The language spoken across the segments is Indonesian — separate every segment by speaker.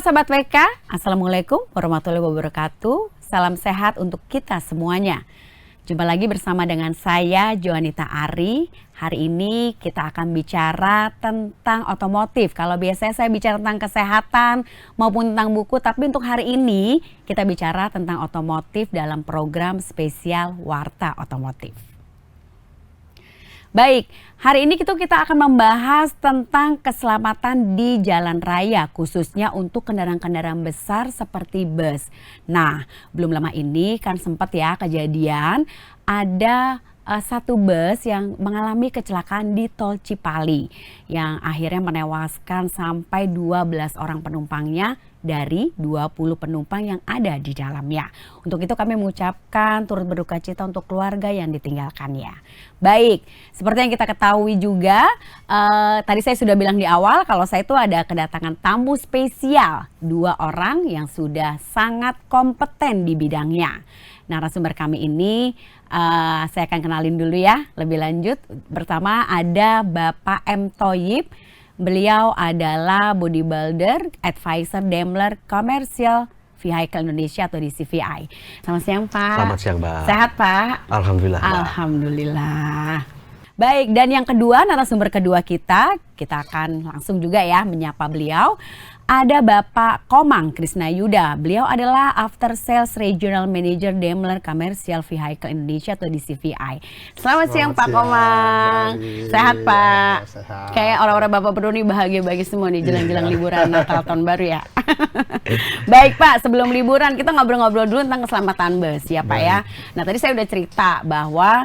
Speaker 1: Sahabat WK, Assalamualaikum warahmatullahi wabarakatuh. Salam sehat untuk kita semuanya. Jumpa lagi bersama dengan saya, Joanita Ari. Hari ini kita akan bicara tentang otomotif. Kalau biasanya saya bicara tentang kesehatan maupun tentang buku, tapi untuk hari ini kita bicara tentang otomotif dalam program spesial Warta Otomotif. Baik, hari ini kita akan membahas tentang keselamatan di jalan raya, khususnya untuk kendaraan-kendaraan besar seperti bus. Nah, belum lama ini kan sempat ya kejadian ada satu bus yang mengalami kecelakaan di Tol Cipali yang akhirnya menewaskan sampai 12 orang penumpangnya dari 20 penumpang yang ada di dalamnya. Untuk itu kami mengucapkan turut berduka cita untuk keluarga yang ditinggalkannya. Baik, seperti yang kita ketahui juga, tadi saya sudah bilang di awal kalau saya itu ada kedatangan tamu spesial, 2 orang yang sudah sangat kompeten di bidangnya. Narasumber kami ini saya akan kenalin dulu ya lebih lanjut. Pertama ada Bapak M. Thoyib. Beliau adalah bodybuilder, advisor Daimler Commercial Vehicle Indonesia atau DCVI. Selamat siang Pak.
Speaker 2: Selamat siang Mbak.
Speaker 1: Sehat Pak?
Speaker 2: Alhamdulillah.
Speaker 1: Alhamdulillah. Baik, dan yang kedua, narasumber kedua kita akan langsung juga ya menyapa beliau. Ada Bapak Komang Krisnayuda. Beliau adalah After Sales Regional Manager Daimler Commercial Vehicle Indonesia atau DCVI. Selamat siang Pak Komang. Sehat Pak?
Speaker 3: Sehat.
Speaker 1: Kayak orang-orang Bapak Bro nih bahagia-bahagia semua nih jelang-jelang liburan Natal tahun baru ya. Baik Pak, sebelum liburan kita ngobrol-ngobrol dulu tentang keselamatan bus ya Pak ya. Nah tadi saya udah cerita bahwa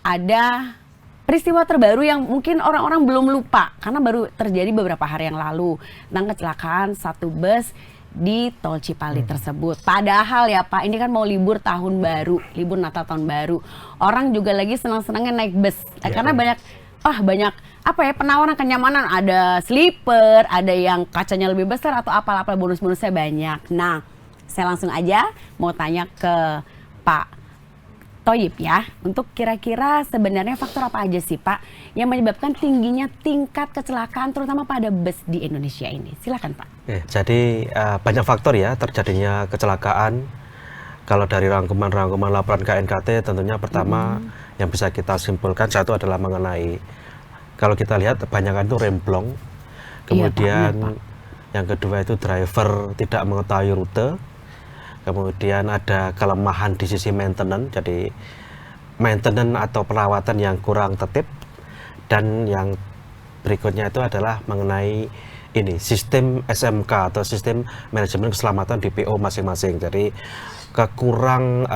Speaker 1: ada peristiwa terbaru yang mungkin orang-orang belum lupa karena baru terjadi beberapa hari yang lalu tentang kecelakaan satu bus di Tol Cipali tersebut. Padahal ya Pak, ini kan mau libur tahun baru, libur Natal tahun baru. Orang juga lagi senang-senangnya naik bus karena banyak apa ya penawaran kenyamanan, ada sleeper, ada yang kacanya lebih besar atau apa-apa bonus-bonusnya banyak. Nah, saya langsung aja mau tanya ke Pak Thoyib ya, untuk kira-kira sebenarnya faktor apa aja sih Pak yang menyebabkan tingginya tingkat kecelakaan terutama pada bus di Indonesia ini? Silakan Pak.
Speaker 2: Jadi banyak faktor ya terjadinya kecelakaan. Kalau dari rangkuman laporan KNKT tentunya pertama yang bisa kita simpulkan satu adalah mengenai kalau kita lihat kebanyakan itu remblong. Kemudian
Speaker 1: Pak.
Speaker 2: Yang kedua itu driver tidak mengetahui rute. Kemudian ada kelemahan di sisi maintenance, jadi maintenance atau perawatan yang kurang tertib. Dan yang berikutnya itu adalah mengenai ini sistem SMK atau sistem manajemen keselamatan di PO masing-masing. Jadi kekurang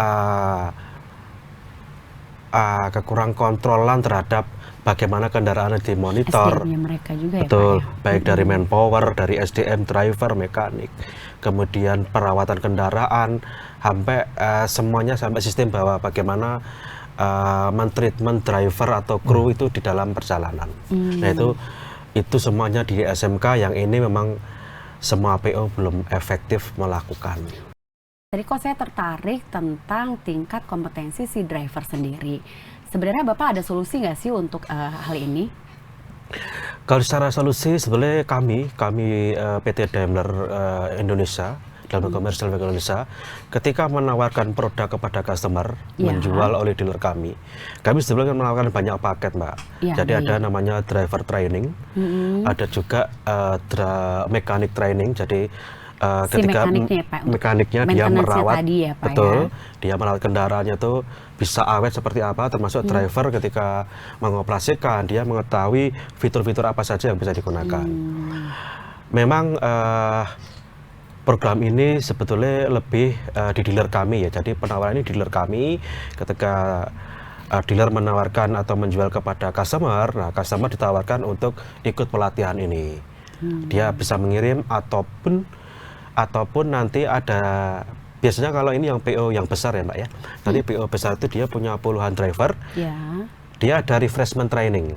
Speaker 2: kontrolan terhadap bagaimana kendaraan dimonitor.
Speaker 1: SDM-nya mereka juga
Speaker 2: betul,
Speaker 1: ya Pak ya?
Speaker 2: baik dari manpower, dari SDM, driver, mekanik, kemudian perawatan kendaraan, sampai semuanya sampai sistem bahwa bagaimana mentreatment driver atau kru itu di dalam perjalanan. Nah itu semuanya di SMK yang ini memang semua PO belum efektif melakukan.
Speaker 1: Tadi kok saya tertarik tentang tingkat kompetensi si driver sendiri. Sebenarnya Bapak ada solusi nggak sih untuk hal ini?
Speaker 2: Kalau secara solusi sebenarnya kami PT Daimler Indonesia, Daimler Commercial Vehicle Indonesia, ketika menawarkan produk kepada customer, menjual oleh dealer kami sebenarnya menawarkan banyak paket Mbak. Jadi ada namanya driver training, ada juga mechanic training, jadi ketika mekaniknya dia merawat,
Speaker 1: tadi ya, Pak,
Speaker 2: betul,
Speaker 1: ya?
Speaker 2: Dia merawat kendaraannya tuh bisa awet seperti apa, termasuk driver ketika mengoperasikan dia mengetahui fitur-fitur apa saja yang bisa digunakan. Memang program ini sebetulnya lebih di dealer kami ya, jadi penawaran ini dealer kami ketika dealer menawarkan atau menjual kepada customer, nah customer ditawarkan untuk ikut pelatihan ini. Dia bisa mengirim ataupun nanti ada, biasanya kalau ini yang PO yang besar ya Mbak ya, nanti PO besar itu dia punya puluhan driver, dia ada refreshment training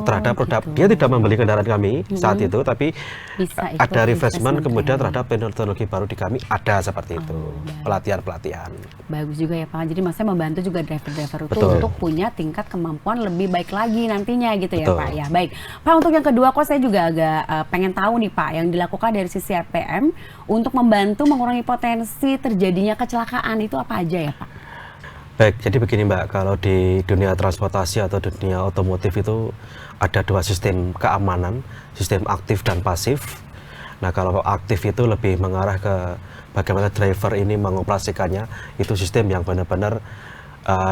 Speaker 2: terhadap produk.
Speaker 1: Gitu.
Speaker 2: Dia tidak membeli kendaraan kami saat itu, tapi
Speaker 1: Bisa ikut
Speaker 2: ada refreshment kemudian
Speaker 1: training.
Speaker 2: terhadap teknologi baru di kami ada seperti itu, pelatihan-pelatihan.
Speaker 1: Bagus juga ya Pak. Jadi maksudnya membantu juga driver-driver itu
Speaker 2: Betul.
Speaker 1: untuk punya tingkat kemampuan lebih baik lagi nantinya gitu ya
Speaker 2: Betul.
Speaker 1: Pak ya. Baik. Pak, untuk yang kedua kok saya juga agak pengen tahu nih Pak, yang dilakukan dari sisi RPM untuk membantu mengurangi potensi terjadinya kecelakaan itu apa aja ya Pak?
Speaker 2: Baik, jadi begini Mbak, kalau di dunia transportasi atau dunia otomotif itu ada dua sistem keamanan, sistem aktif dan pasif. Nah, kalau aktif itu lebih mengarah ke bagaimana driver ini mengoperasikannya, itu sistem yang benar-benar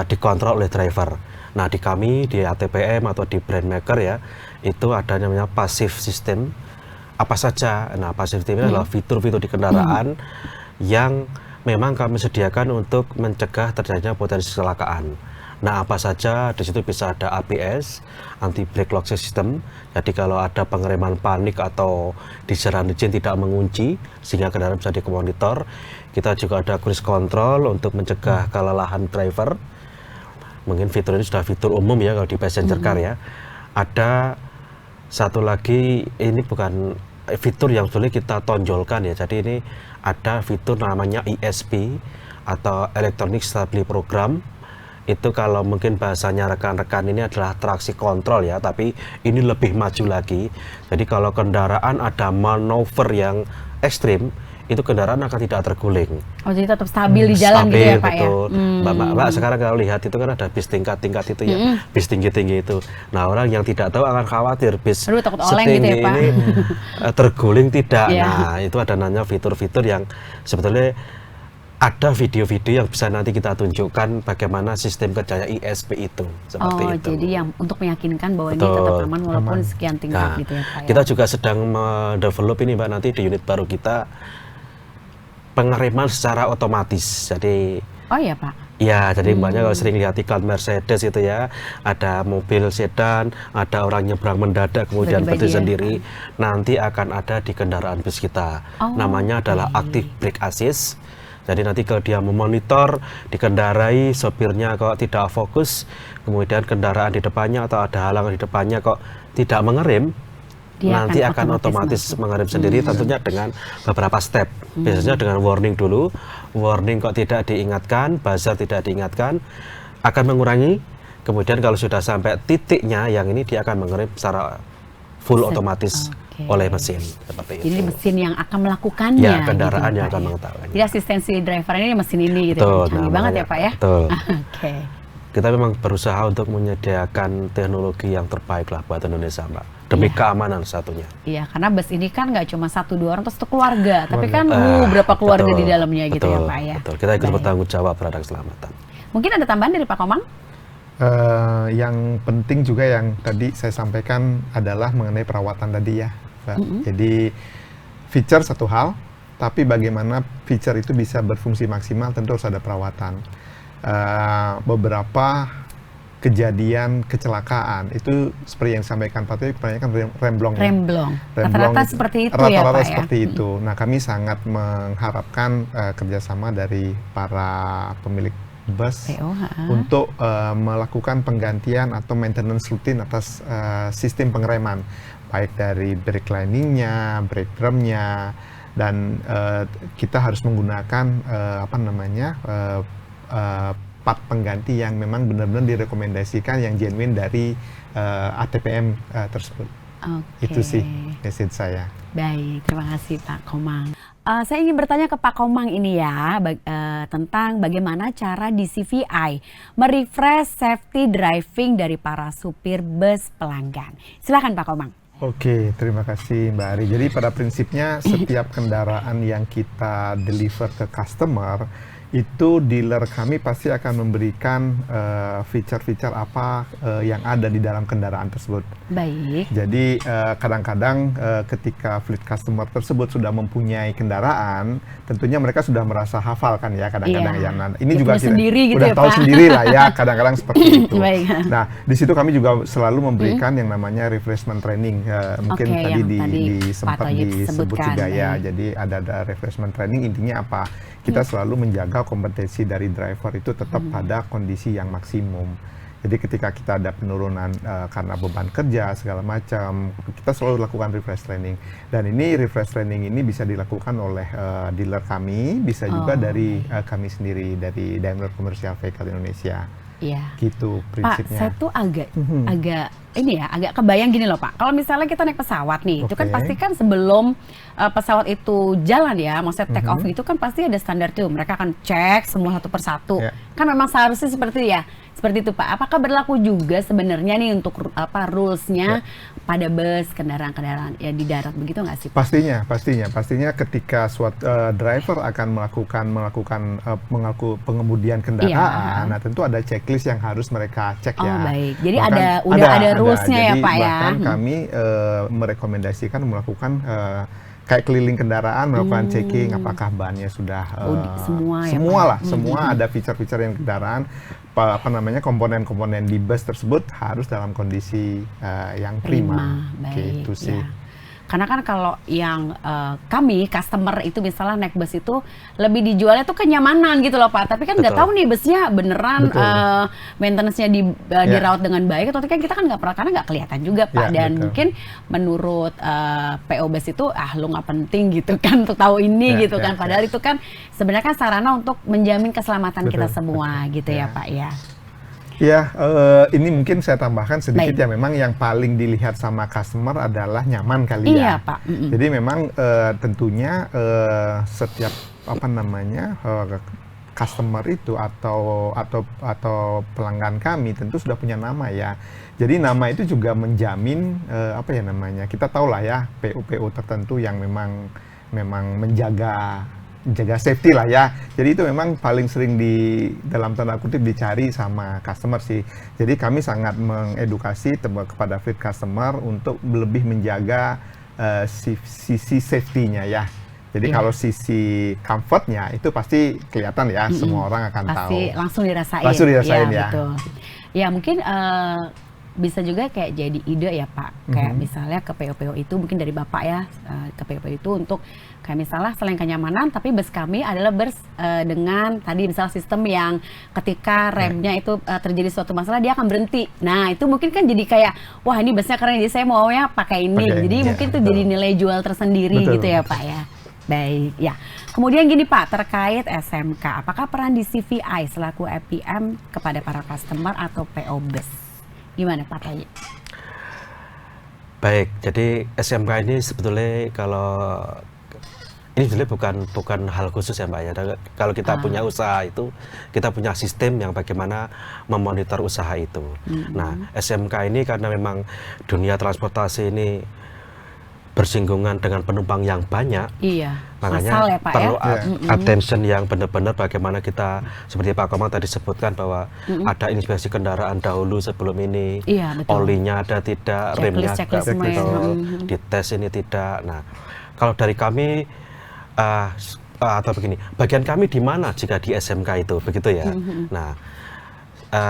Speaker 2: dikontrol oleh driver. Nah, di kami, di ATPM atau di brand maker ya, itu ada namanya pasif system. Apa saja? Nah, pasif system ini adalah fitur-fitur di kendaraan yang memang kami sediakan untuk mencegah terjadinya potensi kecelakaan. Nah, apa saja di situ bisa ada ABS, anti brake lock system. Jadi kalau ada pengereman panik atau di jalan izin tidak mengunci sehingga kendaraan bisa dimonitor. Kita juga ada cruise control untuk mencegah kelelahan driver. Mungkin fitur ini sudah fitur umum ya kalau di passenger car ya. Ada satu lagi, ini bukan fitur yang sulit kita tonjolkan ya. Jadi ini ada fitur namanya ESP atau Electronic Stability Program. Itu kalau mungkin bahasanya rekan-rekan ini adalah traksi kontrol ya, tapi ini lebih maju lagi. Jadi kalau kendaraan ada manuver yang ekstrim, itu kendaraan akan tidak terguling.
Speaker 1: Oh, jadi tetap stabil di jalan gitu ya Pak
Speaker 2: betul.
Speaker 1: ya?
Speaker 2: Mbak, sekarang kalau lihat itu kan ada bis tingkat-tingkat itu ya, bis tinggi-tinggi itu. Nah, orang yang tidak tahu akan khawatir bis
Speaker 1: Aduh, takut oleng gitu ya, Pak.
Speaker 2: ini terguling tidak.
Speaker 1: Iya.
Speaker 2: Nah, itu ada namanya fitur-fitur yang sebetulnya ada video-video yang bisa nanti kita tunjukkan bagaimana sistem kerjanya ISP itu, seperti
Speaker 1: Oh,
Speaker 2: itu.
Speaker 1: jadi yang untuk meyakinkan bahwa ini
Speaker 2: Betul.
Speaker 1: tetap aman walaupun sekian tingkat gitu ya Pak ya?
Speaker 2: Kita juga sedang mendevelop ini Mbak, nanti di unit baru kita pengereman secara otomatis. Jadi
Speaker 1: Oh iya Pak?
Speaker 2: ya, jadi mbaknya kalau sering lihat iklan Mercedes itu ya, ada mobil sedan, ada orang nyebrang mendadak kemudian
Speaker 1: Bagi-bagi
Speaker 2: berhenti
Speaker 1: ya.
Speaker 2: sendiri, nanti akan ada di kendaraan bus kita.
Speaker 1: Oh,
Speaker 2: Namanya adalah Active Brake Assist. Jadi nanti kalau dia memonitor, dikendarai, sopirnya kok tidak fokus, kemudian kendaraan di depannya atau ada halangan di depannya kok tidak mengerem,
Speaker 1: Dia
Speaker 2: nanti akan
Speaker 1: otomatis
Speaker 2: otomatis mengerem sendiri, tentunya dengan beberapa step. Biasanya dengan warning dulu, warning kok tidak diingatkan, buzzer tidak diingatkan, akan mengurangi. Kemudian kalau sudah sampai titiknya yang ini, dia akan mengerem secara full otomatis oleh mesin, seperti
Speaker 1: Jadi
Speaker 2: itu.
Speaker 1: mesin yang akan melakukannya.
Speaker 2: Ya, kendaraan
Speaker 1: gitu,
Speaker 2: yang
Speaker 1: Pak,
Speaker 2: akan
Speaker 1: ya?
Speaker 2: mengetahui.
Speaker 1: Jadi asistensi driver ini mesin ini gitu.
Speaker 2: Betul,
Speaker 1: Canggih
Speaker 2: nah,
Speaker 1: banget ya
Speaker 2: makanya,
Speaker 1: Pak ya?
Speaker 2: betul.
Speaker 1: Oke.
Speaker 2: Kita memang berusaha untuk menyediakan teknologi yang terbaik lah buat Indonesia, Mbak. Demi keamanan satunya.
Speaker 1: Iya, karena bus ini kan nggak cuma satu dua orang, terus satu keluarga, tapi kan berapa keluarga
Speaker 2: Betul,
Speaker 1: di dalamnya gitu ya
Speaker 2: betul,
Speaker 1: Pak ya?
Speaker 2: Betul, kita ikut
Speaker 1: Baik.
Speaker 2: bertanggung jawab terhadap keselamatan.
Speaker 1: Mungkin ada tambahan dari Pak Komang?
Speaker 3: Yang penting juga yang tadi saya sampaikan adalah mengenai perawatan tadi ya, Mbak. Jadi feature satu hal, tapi bagaimana feature itu bisa berfungsi maksimal tentu harus ada perawatan. Beberapa kejadian kecelakaan itu seperti yang disampaikan Pak Tio, kebanyakan remblong. Ya.
Speaker 1: Remblong.
Speaker 3: Remblong
Speaker 1: Rata-rata
Speaker 3: itu-
Speaker 1: seperti itu ya
Speaker 3: rata-rata
Speaker 1: Pak ya?
Speaker 3: seperti itu. Nah, kami sangat mengharapkan kerjasama dari para pemilik bus
Speaker 1: PO,
Speaker 3: untuk melakukan penggantian atau maintenance rutin atas sistem pengereman, baik dari brake liningnya, brake drumnya, dan kita harus menggunakan part pengganti yang memang benar-benar direkomendasikan, yang genuine dari ATPM tersebut.
Speaker 1: Oke.
Speaker 3: Itu sih message saya.
Speaker 1: Baik, terima kasih Pak Komang. Saya ingin bertanya ke Pak Komang ini ya, tentang bagaimana cara di CVI merefresh safety driving dari para supir bus pelanggan. Silakan Pak Komang.
Speaker 3: Oke, terima kasih Mbak Ari. Jadi pada prinsipnya setiap kendaraan yang kita deliver ke customer, itu dealer kami pasti akan memberikan feature-feature apa yang ada di dalam kendaraan tersebut.
Speaker 1: Baik.
Speaker 3: Jadi kadang-kadang ketika fleet customer tersebut sudah mempunyai kendaraan, tentunya mereka sudah merasa hafal kan ya kadang-kadang
Speaker 1: Iya.
Speaker 3: ya. Nah, ini
Speaker 1: Dia
Speaker 3: juga
Speaker 1: punya sendiri gitu
Speaker 3: udah
Speaker 1: ya,
Speaker 3: tahu
Speaker 1: Pak.
Speaker 3: sendiri lah ya, kadang-kadang seperti itu.
Speaker 1: Baik.
Speaker 3: Nah, di situ kami juga selalu memberikan yang namanya refreshment training. Mungkin
Speaker 1: Oke,
Speaker 3: tadi
Speaker 1: yang tadi
Speaker 3: sempat
Speaker 1: Pak Toyib
Speaker 3: disebut
Speaker 1: sebutkan,
Speaker 3: juga ya.
Speaker 1: baik.
Speaker 3: Jadi ada refreshment training, intinya apa? Kita selalu menjaga kompetensi dari driver itu tetap pada kondisi yang maksimum. Jadi ketika kita ada penurunan karena beban kerja segala macam, kita selalu lakukan refresh training. Dan ini refresh training ini bisa dilakukan oleh dealer kami, bisa juga dari kami sendiri, dari Daimler Commercial Vehicle Indonesia.
Speaker 1: Iya.
Speaker 3: Gitu
Speaker 1: Pak,
Speaker 3: prinsipnya.
Speaker 1: saya tuh agak kebayang gini loh Pak. Kalau misalnya kita naik pesawat nih, itu kan
Speaker 3: Oke.
Speaker 1: pasti kan sebelum pesawat itu jalan ya, maksudnya take off itu kan pasti ada standar tuh. Mereka akan cek semua satu persatu.
Speaker 3: Ya.
Speaker 1: Kan memang seharusnya seperti itu Pak. Apakah berlaku juga sebenarnya nih untuk rulesnya pada bus, kendaraan-kendaraan ya di darat begitu nggak sih Pak?
Speaker 3: Pastinya ketika suatu driver akan melakukan pengemudian kendaraan, nah tentu ada checklist yang harus mereka cek
Speaker 1: Oh
Speaker 3: ya.
Speaker 1: baik, jadi
Speaker 3: Bahkan
Speaker 1: udah ada rulesnya ya
Speaker 3: Jadi
Speaker 1: Pak ya.
Speaker 3: bahkan kami merekomendasikan melakukan kayak keliling kendaraan, melakukan checking apakah bannya sudah
Speaker 1: Semua ya,
Speaker 3: semua
Speaker 1: Pak?
Speaker 3: lah, semua ada fitur-fitur yang kendaraan, komponen-komponen di bus tersebut harus dalam kondisi yang prima.
Speaker 1: Baik,
Speaker 3: Gitu sih.
Speaker 1: ya. Karena kan kalau yang kami customer itu misalnya naik bus itu lebih dijualnya tuh kenyamanan gitu loh Pak. Tapi kan nggak
Speaker 2: Betul.
Speaker 1: tahu nih busnya beneran
Speaker 3: Betul.
Speaker 1: maintenance-nya dirawat dengan baik atau kan kita kan nggak pernah, karena nggak kelihatan juga Pak.
Speaker 3: Ya,
Speaker 1: Dan
Speaker 3: betul.
Speaker 1: mungkin menurut PO bus itu lu nggak penting gitu kan untuk tahu ini
Speaker 3: Ya,
Speaker 1: gitu
Speaker 3: ya,
Speaker 1: kan. Padahal itu kan sebenarnya kan sarana untuk menjamin keselamatan kita
Speaker 3: Betul,
Speaker 1: semua gitu ya
Speaker 3: Ya.
Speaker 1: Pak ya.
Speaker 3: Ya, ini mungkin saya tambahkan sedikit
Speaker 1: Baik.
Speaker 3: ya. Memang yang paling dilihat sama customer adalah nyaman kali
Speaker 1: Iya
Speaker 3: ya.
Speaker 1: Pak.
Speaker 3: Jadi memang tentunya setiap customer itu atau pelanggan kami tentu sudah punya nama ya. Jadi nama itu juga menjamin kita tahu lah ya PO tertentu yang memang menjaga safety lah ya. Jadi itu memang paling sering dalam tanda kutip dicari sama customer sih. Jadi kami sangat mengedukasi kepada fleet customer untuk lebih menjaga sisi safety-nya ya. Jadi kalau sisi comfortnya itu pasti kelihatan ya, semua orang akan tahu.
Speaker 1: Pasti langsung dirasain.
Speaker 3: Langsung dirasain ya.
Speaker 1: Betul. Ya mungkin bisa juga kayak jadi ide ya Pak, kayak misalnya ke PO-PO itu mungkin dari Bapak ya, ke PO-PO itu untuk kayak misalnya selain kenyamanan, tapi bus kami adalah bus dengan tadi misalnya sistem yang ketika remnya itu terjadi suatu masalah dia akan berhenti. Nah itu mungkin kan jadi kayak wah ini busnya keren, jadi saya maunya pakai ini.
Speaker 3: Pakai
Speaker 1: Jadi
Speaker 3: ini,
Speaker 1: mungkin
Speaker 3: ya,
Speaker 1: tuh
Speaker 3: betul.
Speaker 1: jadi nilai jual tersendiri
Speaker 3: Betul.
Speaker 1: gitu ya Pak ya. Baik, ya. Kemudian gini Pak, terkait SMK, apakah peran di CVI selaku APM kepada para customer atau PO bus? Gimana Pak Tayi?
Speaker 2: Baik, jadi SMK ini sebetulnya ini sebenarnya bukan hal khusus ya Mbak ya. Kalau kita punya usaha itu, kita punya sistem yang bagaimana memonitor usaha itu. Nah, SMK ini karena memang dunia transportasi ini bersinggungan dengan penumpang yang banyak,
Speaker 1: Iya,
Speaker 2: makanya
Speaker 1: massal ya Pak
Speaker 2: perlu
Speaker 1: ya?
Speaker 2: attention yang benar-benar bagaimana kita, seperti Pak Komang tadi sebutkan bahwa ada inspeksi kendaraan dahulu sebelum ini,
Speaker 1: Iya, betul.
Speaker 2: olinya ada tidak, remnya
Speaker 1: Checklist
Speaker 2: ada
Speaker 1: semua ya.
Speaker 2: betul, dites ini tidak. Nah, kalau dari kami atau begini, bagian kami di mana jika di SMK itu, begitu ya. Nah,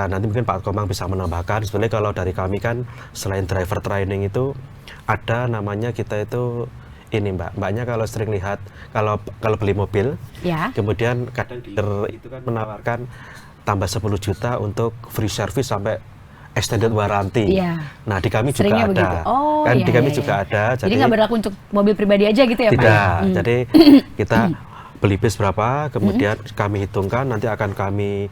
Speaker 2: nanti mungkin Pak Komang bisa menambahkan. Sebenarnya kalau dari kami kan selain driver training itu ada namanya kita itu ini mbaknya kalau sering lihat kalau beli mobil,
Speaker 1: Ya.
Speaker 2: kemudian kadang dealer itu kan menawarkan tambah 10 juta untuk free service sampai extended warranty.
Speaker 1: Iya.
Speaker 2: Nah di kami
Speaker 1: Seringnya
Speaker 2: juga
Speaker 1: begitu.
Speaker 2: ada,
Speaker 1: Oh,
Speaker 2: kan
Speaker 1: iya,
Speaker 2: di kami
Speaker 1: iya,
Speaker 2: juga
Speaker 1: iya.
Speaker 2: ada.
Speaker 1: Jadi nggak berlaku untuk mobil pribadi aja gitu ya Pak?
Speaker 2: Tidak,
Speaker 1: Ya?
Speaker 2: jadi kita beli bis berapa, kemudian kami hitungkan, nanti akan kami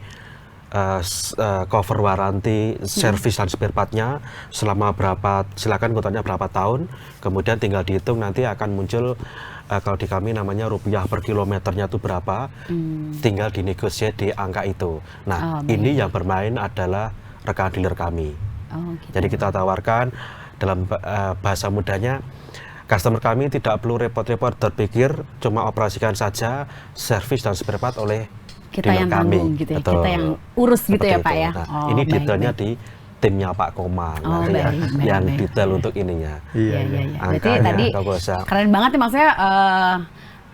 Speaker 2: cover warranty, service dan spare partnya selama berapa, silakan kontraknya berapa tahun, kemudian tinggal dihitung nanti akan muncul kalau di kami namanya rupiah per kilometernya itu berapa, tinggal dinegosiasi di angka itu. Nah, ini yang bermain adalah rekan dealer kami.
Speaker 1: Oh, gitu.
Speaker 2: Jadi kita tawarkan dalam bahasa mudanya, customer kami tidak perlu repot-repot berpikir, cuma operasikan saja servis dan spare part oleh
Speaker 1: Kita
Speaker 2: dealer
Speaker 1: yang tanggung gitu ya, kita yang urus gitu
Speaker 2: Seperti
Speaker 1: ya Pak
Speaker 2: itu.
Speaker 1: ya?
Speaker 2: Nah,
Speaker 1: Oh,
Speaker 2: ini
Speaker 1: baik,
Speaker 2: detailnya
Speaker 1: baik.
Speaker 2: di timnya Pak Komang,
Speaker 1: Oh,
Speaker 2: nanti ya,
Speaker 1: baik,
Speaker 2: yang
Speaker 1: baik.
Speaker 2: detail untuk ininya.
Speaker 1: Iya, iya, iya. Berarti
Speaker 2: Angkanya,
Speaker 1: tadi
Speaker 2: kalau bisa.
Speaker 1: keren banget nih maksudnya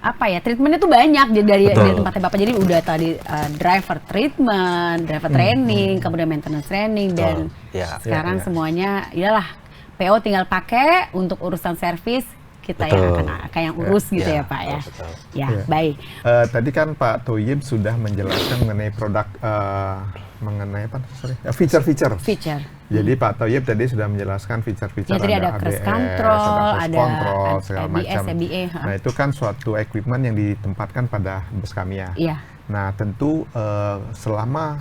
Speaker 1: apa ya, treatmentnya tuh banyak dari
Speaker 2: Betul.
Speaker 1: tempatnya Bapak. Jadi udah tadi driver treatment, driver training, kemudian maintenance training, dan
Speaker 2: Ya.
Speaker 1: sekarang
Speaker 3: Ya, ya.
Speaker 1: semuanya iyalah PO tinggal pakai untuk urusan servis, kita
Speaker 2: Betul.
Speaker 1: yang akan yang urus gitu
Speaker 2: Ya,
Speaker 1: ya Pak ya.
Speaker 2: betul.
Speaker 1: Ya,
Speaker 3: Ya.
Speaker 1: baik.
Speaker 3: Tadi kan Pak Thoyib sudah menjelaskan mengenai produk, mengenai apa? Sorry, feature-feature.
Speaker 1: Feature.
Speaker 3: Jadi Pak Thoyib tadi sudah menjelaskan feature-feature,
Speaker 1: Ya, tadi ada cruise control,
Speaker 3: cruise
Speaker 1: ada
Speaker 3: control, segala
Speaker 1: ABS,
Speaker 3: macam.
Speaker 1: ABA,
Speaker 3: Nah itu kan suatu equipment yang ditempatkan pada bus Kamiya.
Speaker 1: Iya.
Speaker 3: Nah tentu selama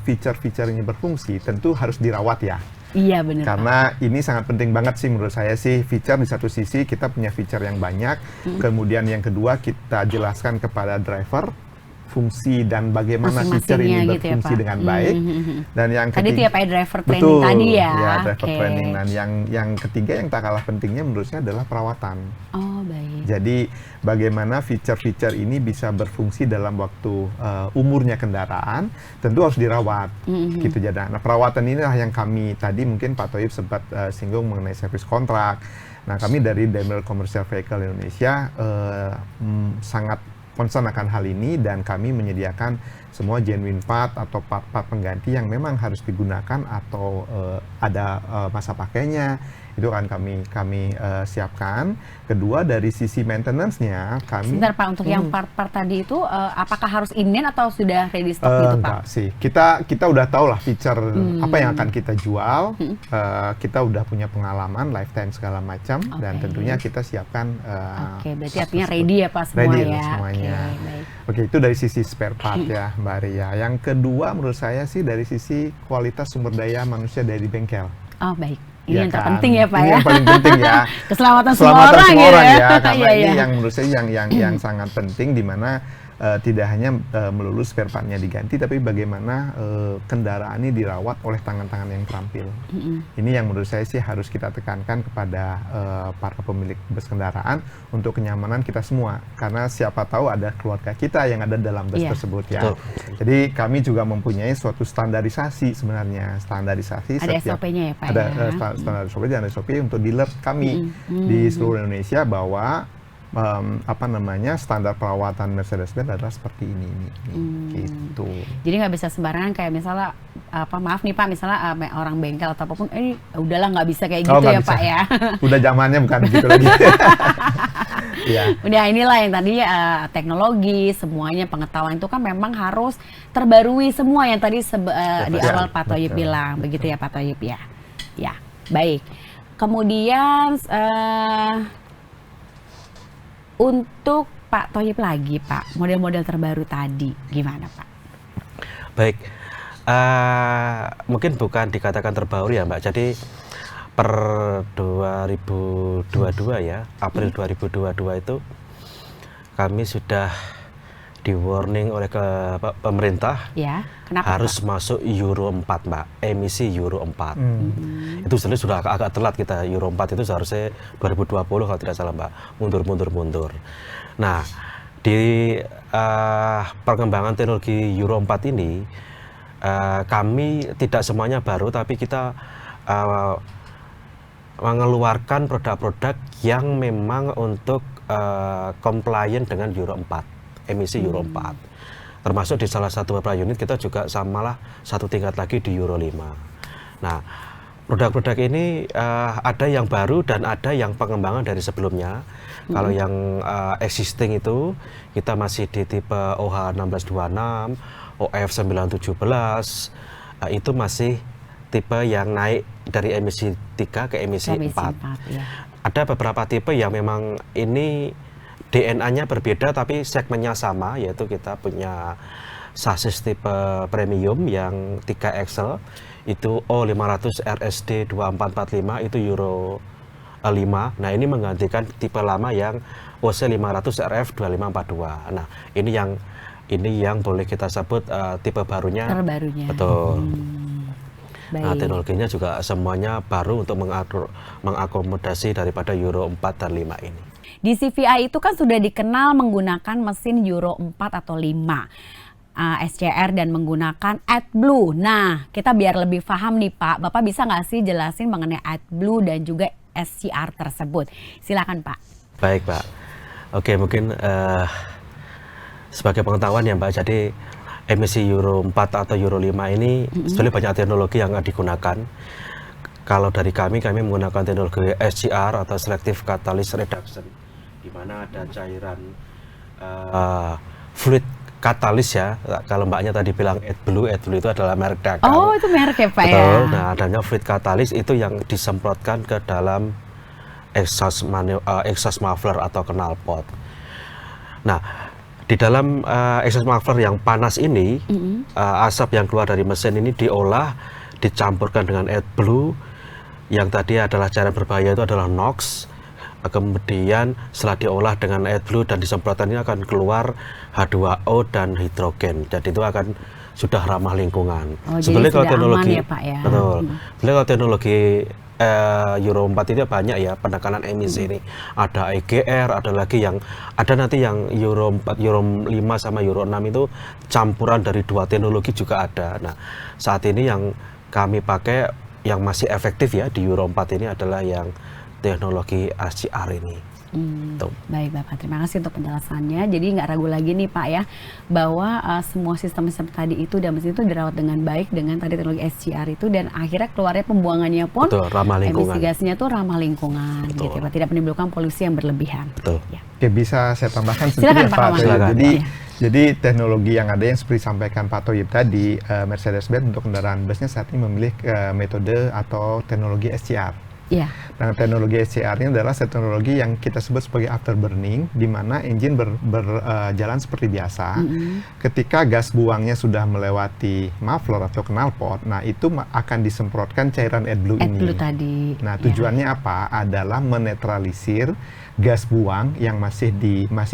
Speaker 3: feature-feature ini berfungsi, tentu harus dirawat ya.
Speaker 1: Iya benar.
Speaker 3: Karena ini sangat penting banget sih menurut saya sih, feature di satu sisi kita punya feature yang banyak, kemudian yang kedua kita jelaskan kepada driver fungsi dan bagaimana feature ini
Speaker 1: Masing-masingnya gitu ya,
Speaker 3: berfungsi
Speaker 1: Pak.
Speaker 3: dengan baik. Dan yang
Speaker 1: Tadi itu ya Pak driver training
Speaker 3: betul,
Speaker 1: tadi ya.
Speaker 3: ya driver
Speaker 1: Oke.
Speaker 3: training. Dan yang ketiga yang tak kalah pentingnya menurut saya adalah perawatan.
Speaker 1: Oh baik.
Speaker 3: Jadi bagaimana feature-feature ini bisa berfungsi dalam waktu umurnya kendaraan, tentu harus dirawat. Gitu jadi. Nah perawatan inilah yang kami tadi mungkin Pak Thoyib sempat singgung mengenai service kontrak. Nah kami dari Daimler Commercial Vehicle Indonesia sangat concern akan hal ini dan kami menyediakan semua genuine part atau part-part pengganti yang memang harus digunakan atau ada masa pakainya, itu akan kami siapkan. Kedua dari sisi maintenance-nya kami
Speaker 1: Sebentar Pak, untuk yang part-part tadi itu apakah harus in atau sudah ready stock gitu Pak?
Speaker 3: enggak sih, kita udah tahu lah feature apa yang akan kita jual. Kita udah punya pengalaman lifetime segala macam dan
Speaker 1: Oke.
Speaker 3: tentunya kita siapkan.
Speaker 1: Oke, berarti artinya ready ya Pak semua
Speaker 3: Ready
Speaker 1: ya.
Speaker 3: semuanya.
Speaker 1: Oke, baik.
Speaker 3: Oke, itu dari sisi spare part ya, Mbak Ria. Yang kedua menurut saya sih dari sisi kualitas sumber daya manusia dari bengkel.
Speaker 1: Oh baik. Ini
Speaker 3: Ya
Speaker 1: yang
Speaker 3: kan?
Speaker 1: terpenting ya Pak
Speaker 3: Ini
Speaker 1: ya.
Speaker 3: yang paling penting ya.
Speaker 1: Keselamatan semua
Speaker 3: Keselamatan
Speaker 1: orang
Speaker 3: semua
Speaker 1: ya.
Speaker 3: orang ya, karena
Speaker 1: Iya,
Speaker 3: ini
Speaker 1: iya.
Speaker 3: yang menurut saya yang sangat penting, di mana tidak hanya melulu spare part-nya diganti, tapi bagaimana kendaraan ini dirawat oleh tangan-tangan yang terampil. Ini yang menurut saya sih harus kita tekankan kepada para pemilik bus kendaraan untuk kenyamanan kita semua, karena siapa tahu ada keluarga kita yang ada dalam bus
Speaker 1: Iya.
Speaker 3: tersebut ya.
Speaker 2: Betul.
Speaker 3: Jadi kami juga mempunyai suatu standarisasi sebenarnya, standarisasi
Speaker 1: Ada
Speaker 3: setiap
Speaker 1: SOP-nya ya Pak
Speaker 3: ada
Speaker 1: ya.
Speaker 3: standar SOP dan SOP untuk dealer kami di seluruh Indonesia bahwa standar perawatan Mercedes-Benz adalah seperti ini gitu.
Speaker 1: Jadi nggak bisa sembarangan kayak misalnya maaf nih Pak, misalnya orang bengkel atau apapun, udahlah nggak bisa kayak gitu
Speaker 3: nggak
Speaker 1: ya
Speaker 3: bisa.
Speaker 1: Pak ya.
Speaker 3: Udah zamannya bukan begitu lagi. Ya.
Speaker 1: Udah inilah yang tadi teknologi semuanya pengetahuan itu kan memang harus terbarui semua yang tadi di
Speaker 3: Betul.
Speaker 1: awal Pak Thoyib
Speaker 3: Betul.
Speaker 1: bilang begitu ya Pak Thoyib ya. Ya baik. Kemudian untuk Pak Thoyib lagi Pak, model-model terbaru tadi gimana Pak?
Speaker 2: Baik, mungkin bukan dikatakan terbaru ya Mbak. Jadi per 2022 ya, April 2022 itu kami sudah di warning oleh pemerintah
Speaker 1: Ya, kenapa
Speaker 2: harus
Speaker 1: Pak?
Speaker 2: masuk Euro 4 Mbak, emisi Euro 4. Itu sebenarnya sudah agak telat kita, Euro 4 itu seharusnya 2020 kalau tidak salah Mbak, mundur. Nah, di perkembangan teknologi Euro 4 ini, kami tidak semuanya baru, tapi kita mengeluarkan produk-produk yang memang untuk compliant dengan Euro 4, emisi Euro 4. Termasuk di salah satu beberapa unit kita juga samalah satu tingkat lagi di Euro 5. Nah, produk-produk ini ada yang baru dan ada yang pengembangan dari sebelumnya. Kalau yang existing itu kita masih di tipe OH 1626, OF 917, itu masih tipe yang naik dari emisi 3 ke emisi 4.
Speaker 1: Ya.
Speaker 2: Ada beberapa tipe yang memang ini DNA-nya berbeda tapi segmennya sama, yaitu kita punya sasis tipe premium yang 3 axle itu O500 RSD 2445 itu Euro 5. Nah, ini menggantikan tipe lama yang OC 500 RF 2542. Nah, ini yang boleh kita sebut tipe barunya.
Speaker 1: Terbarunya.
Speaker 2: Betul.
Speaker 1: Baik.
Speaker 2: Nah, teknologinya juga semuanya baru untuk mengakomodasi daripada Euro 4 dan 5 ini.
Speaker 1: Di CVI itu kan sudah dikenal menggunakan mesin Euro 4 atau 5 SCR dan menggunakan AdBlue. Nah, kita biar lebih paham nih Pak, Bapak bisa nggak sih jelasin mengenai AdBlue dan juga SCR tersebut? Silakan Pak.
Speaker 2: Baik Pak. Oke, mungkin sebagai pengetahuan ya Mbak, jadi emisi Euro 4 atau Euro 5 ini sebenarnya banyak teknologi yang digunakan. Kalau dari kami menggunakan teknologi SCR atau Selective Catalyst Reduction, di mana ada cairan fluid katalis ya. Kalau mbaknya tadi bilang AdBlue itu adalah merek dagang.
Speaker 1: Oh, itu merek ya Pak ya?
Speaker 2: Betul. Nah, adanya fluid katalis itu yang disemprotkan ke dalam exhaust muffler atau knalpot. Nah, di dalam exhaust muffler yang panas ini, asap yang keluar dari mesin ini diolah, dicampurkan dengan AdBlue, yang tadi adalah cairan berbahaya itu adalah NOx. Kemudian setelah diolah dengan AdBlue dan disemprotkan ini akan keluar H2O dan hidrogen. Jadi itu akan sudah ramah lingkungan.
Speaker 1: Oh,
Speaker 2: sebenarnya
Speaker 1: jadi
Speaker 2: kalau teknologi,
Speaker 1: aman ya Pak ya?
Speaker 2: betul. Sebenarnya kalau teknologi Euro 4 itu banyak ya penekanan emisi ini. Ada EGR, ada lagi yang ada nanti yang Euro 4, Euro 5 sama Euro 6 itu campuran dari dua teknologi juga ada. Nah, saat ini yang kami pakai yang masih efektif ya di Euro 4 ini adalah yang teknologi SCR ini.
Speaker 1: Baik Bapak, terima kasih untuk penjelasannya. Jadi nggak ragu lagi nih Pak ya, bahwa semua sistem-sistem tadi itu dan mesin itu dirawat dengan baik dengan tadi teknologi SCR itu, dan akhirnya keluarnya pembuangannya pun
Speaker 2: Betul, ramah lingkungan.
Speaker 1: emisi gasnya tuh ramah lingkungan.
Speaker 2: Betul.
Speaker 1: Gitu Pak, tidak menimbulkan polusi yang berlebihan.
Speaker 2: Betul.
Speaker 1: Ya.
Speaker 3: Oke, bisa saya tambahkan
Speaker 1: Silakan,
Speaker 3: sedikit
Speaker 1: Pak
Speaker 3: Pak.
Speaker 1: Ahmad.
Speaker 2: Silakan.
Speaker 3: Jadi teknologi yang ada yang seperti disampaikan Pak Thoyib tadi, Mercedes-Benz untuk kendaraan busnya saat ini memilih metode atau teknologi SCR.
Speaker 1: Iya.
Speaker 3: Nah, teknologi SCR ini adalah teknologi yang kita sebut sebagai afterburning, di mana engine berjalan seperti biasa. Ketika gas buangnya sudah melewati muffler atau knalpot, nah itu akan disemprotkan cairan AdBlue ini.
Speaker 1: AdBlue tadi.
Speaker 3: Nah, tujuannya apa? Adalah menetralisir gas buang yang masih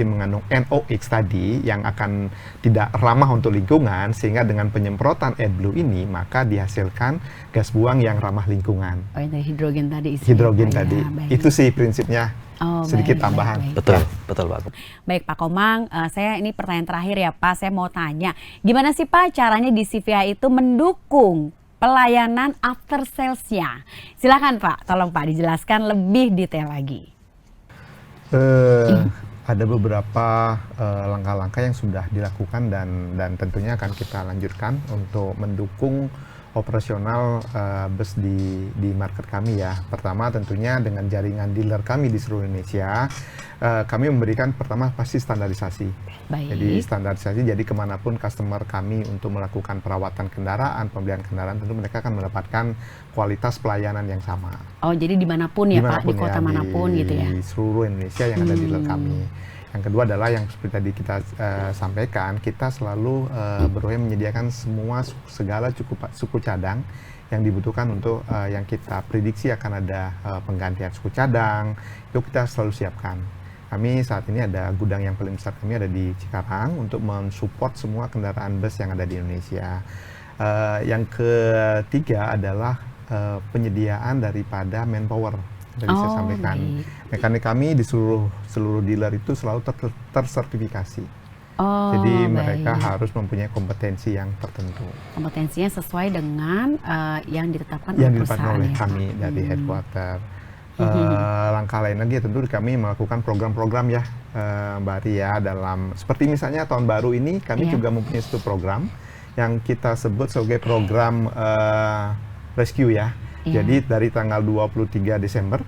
Speaker 3: mengandung NOx tadi, yang akan tidak ramah untuk lingkungan, sehingga dengan penyemprotan AdBlue ini maka dihasilkan gas buang yang ramah lingkungan.
Speaker 1: Oh, yang dari hidrogen tadi.
Speaker 3: Hidrogen
Speaker 1: Pak,
Speaker 3: tadi.
Speaker 1: ya, baik.
Speaker 3: Itu sih prinsipnya.
Speaker 1: Oh,
Speaker 3: Sedikit
Speaker 1: baik,
Speaker 3: tambahan.
Speaker 1: baik, baik.
Speaker 2: Betul, betul Pak.
Speaker 1: Baik Pak Komang, saya ini pertanyaan terakhir ya Pak, saya mau tanya, gimana sih Pak caranya di CVI itu mendukung pelayanan after sales-nya? Silakan Pak, tolong Pak dijelaskan lebih detail lagi.
Speaker 3: Ada beberapa langkah-langkah yang sudah dilakukan dan tentunya akan kita lanjutkan untuk mendukung operasional bus di market kami ya. Pertama tentunya dengan jaringan dealer kami di seluruh Indonesia, kami memberikan pertama pasti standarisasi.
Speaker 1: Baik.
Speaker 3: Jadi standarisasi, jadi kemanapun customer kami untuk melakukan perawatan kendaraan, pembelian kendaraan, tentu mereka akan mendapatkan kualitas pelayanan yang sama.
Speaker 1: Oh, jadi dimanapun ya Pak, di
Speaker 3: Dimanapun
Speaker 1: kota
Speaker 3: ya,
Speaker 1: manapun gitu ya?
Speaker 3: Di seluruh Indonesia yang ada dealer kami. Yang kedua adalah yang seperti tadi kita sampaikan, kita selalu berupaya menyediakan segala suku cadang yang dibutuhkan untuk yang kita prediksi akan ada penggantian suku cadang, itu kita selalu siapkan. Kami saat ini ada gudang yang paling besar kami ada di Cikarang untuk mensupport semua kendaraan bus yang ada di Indonesia. Yang ketiga adalah penyediaan daripada manpower. Tadi saya sampaikan, mekanik kami di seluruh dealer itu selalu tersertifikasi.
Speaker 1: Oh,
Speaker 3: Jadi
Speaker 1: baik.
Speaker 3: mereka harus mempunyai kompetensi yang tertentu.
Speaker 1: Kompetensinya sesuai dengan yang ditetapkan
Speaker 3: Yang
Speaker 1: oleh
Speaker 3: ditetapkan
Speaker 1: perusahaan
Speaker 3: oleh
Speaker 1: ya,
Speaker 3: kami
Speaker 1: Pak?
Speaker 3: dari headquarter. Langkah lain lagi tentu kami melakukan program-program ya, Mbak Ari ya, dalam seperti misalnya tahun baru ini kami juga mempunyai satu program yang kita sebut sebagai program rescue ya. Jadi dari tanggal 23 Desember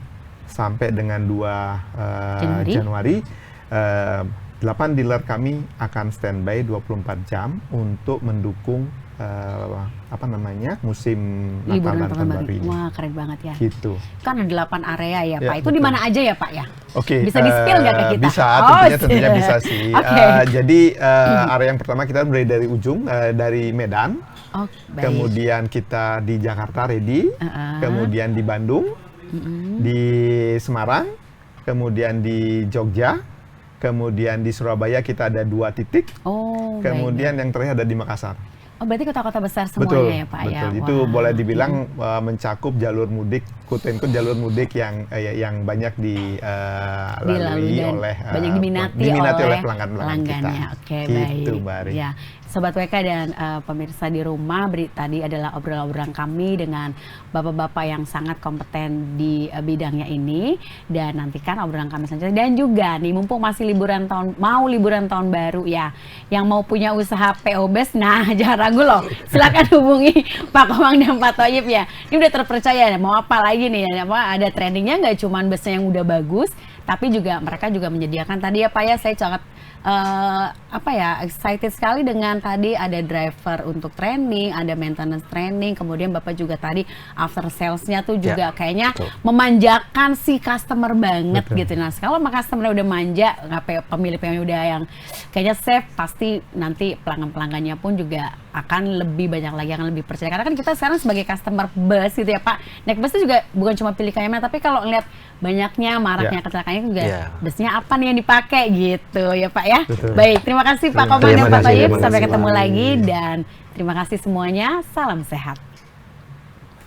Speaker 3: sampai dengan 2 Januari 8 dealer kami akan standby 24 jam untuk mendukung musim Natal dan Tahun Baru ini.
Speaker 1: Wah, keren banget ya.
Speaker 3: Gitu.
Speaker 1: Kan ada 8 area ya Pak.
Speaker 3: Ya,
Speaker 1: Itu di mana aja ya Pak ya?
Speaker 3: Oke.
Speaker 1: Bisa di-spill nggak ke kita?
Speaker 3: Bisa, tentunya bisa sih. Jadi area yang pertama kita mulai dari ujung, dari Medan.
Speaker 1: Oh, baik.
Speaker 3: Kemudian kita di Jakarta ready. Kemudian di Bandung. Di Semarang. Kemudian di Jogja. Kemudian di Surabaya kita ada 2 titik.
Speaker 1: Oh,
Speaker 3: kemudian yang terakhir ada di Makassar.
Speaker 1: Oh, berarti kota-kota besar semuanya ya Pak ya?
Speaker 3: Betul, itu boleh dibilang mencakup jalur mudik, quote-unquote jalur mudik yang banyak dilalui oleh
Speaker 1: banyak diminati oleh
Speaker 3: pelanggan kita.
Speaker 1: Oke,
Speaker 3: gitu,
Speaker 1: baik.
Speaker 3: Mbak Ari.
Speaker 1: Ya, Sobat WK dan pemirsa di rumah, tadi adalah obrolan-obrolan kami dengan bapak-bapak yang sangat kompeten di bidangnya ini, dan nantikan obrolan kami selanjutnya. Dan juga nih, mumpung masih liburan tahun baru ya, yang mau punya usaha PO Best, nah jangan ragu loh, silakan hubungi Pak Komang dan Pak Thoyib ya. Ini udah terpercaya, mau apa lagi nih ya, ada trainingnya, nggak cuma busnya yang udah bagus, tapi juga mereka juga menyediakan tadi ya Pak ya, saya sangat excited sekali dengan tadi ada driver untuk training, ada maintenance training, kemudian Bapak juga tadi after salesnya tuh juga kayaknya memanjakan si customer banget gitu. Nah, kalau sama customer udah manja, pemilik udah yang kayaknya safe, pasti nanti pelanggan-pelanggannya pun juga akan lebih banyak lagi yang lebih percaya. Karena kan kita sekarang sebagai customer bus gitu ya Pak, naik bus itu juga bukan cuma pilih KM, tapi kalau ngeliat banyaknya maraknya kecelakaannya juga busnya apa nih yang dipakai gitu ya Pak ya.
Speaker 3: Betul.
Speaker 1: Baik, terima kasih Pak Komang dan Pak Thoyib, sampai ketemu
Speaker 2: Mbak.
Speaker 1: lagi, dan terima kasih semuanya, salam sehat.